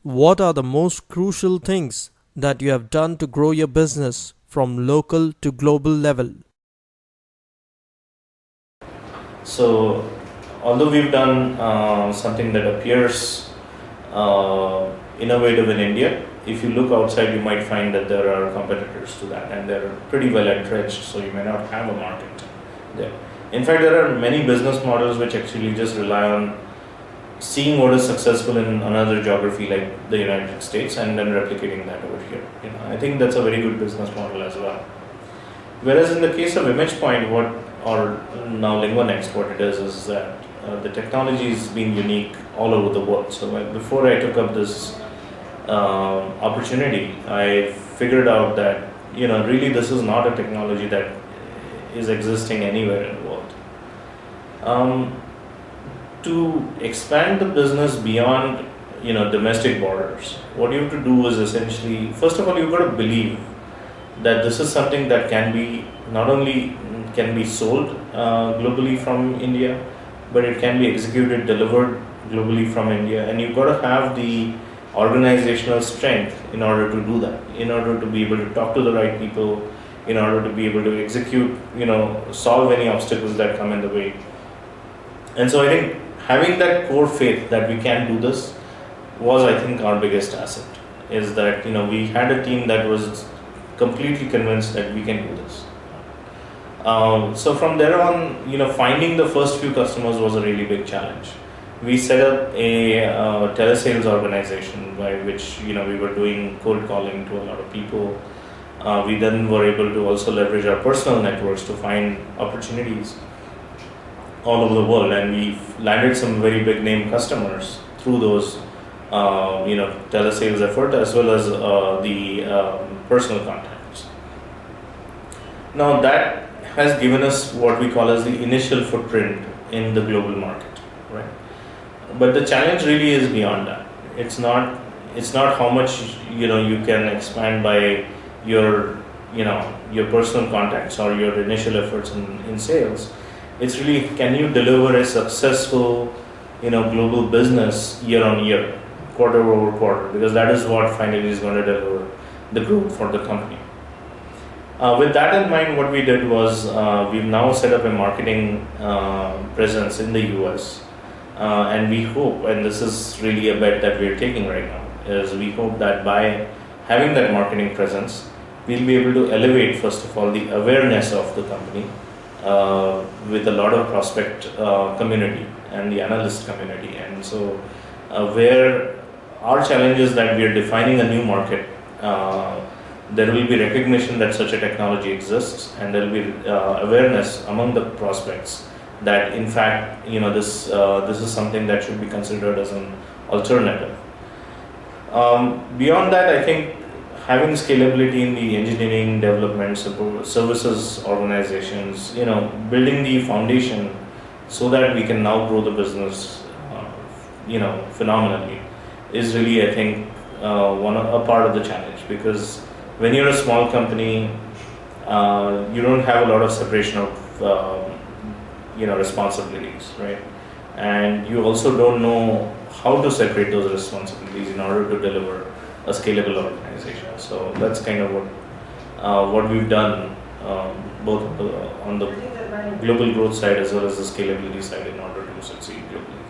What are the most crucial things that you have done to grow your business from local to global level? So, although we've done something that appears innovative in India, if you look outside, you might find that there are competitors to that and they're pretty well entrenched, so you may not have a market there. In fact, there are many business models which actually just rely on seeing what is successful in another geography like the United States and then replicating that over here. I think that's a very good business model as well. Whereas in the case of ImagePoint, or now LinguaNext, what it is that the technology has been unique all over the world. So before I took up this opportunity, I figured out that really this is not a technology that is existing anywhere in the world. To expand the business beyond domestic borders, what you have to do is essentially, first of all, you've got to believe that this is something that can be not only can be sold globally from India, but it can be executed, delivered globally from India, and you've got to have the organizational strength in order to do that, in order to be able to talk to the right people, in order to be able to execute, solve any obstacles that come in the way. And so I think having that core faith that we can do this was, I think, our biggest asset. Is that we had a team that was completely convinced that we can do this. So from there on, finding the first few customers was a really big challenge. We set up a telesales organization by which we were doing cold calling to a lot of people. We then were able to also leverage our personal networks to find opportunities all over the world, and we've landed some very big name customers through those telesales effort as well as the personal contacts. Now that has given us what we call as the initial footprint in the global market, right? But the challenge really is beyond that. It's not how much you can expand by your your personal contacts or your initial efforts in sales. It's really, can you deliver a successful global business year on year, quarter over quarter, because that is what finally is going to deliver the growth for the company. With that in mind, what we did was we've now set up a marketing presence in the US, and we hope, and this is really a bet that we're taking right now, is we hope that by having that marketing presence, we'll be able to elevate, first of all, the awareness of the company with a lot of prospect community and the analyst community. And so where our challenge is that we are defining a new market, there will be recognition that such a technology exists, and there will be awareness among the prospects that in fact this is something that should be considered as an alternative. Beyond that, I think having scalability in the engineering, development, support, services organizations, building the foundation so that we can now grow the business, phenomenally, is really, I think, a part of the challenge. Because when you're a small company, you don't have a lot of separation of, responsibilities, right? And you also don't know how to separate those responsibilities in order to deliver a scalable organization. So that's kind of what we've done, both on the global growth side as well as the scalability side, in order to succeed globally.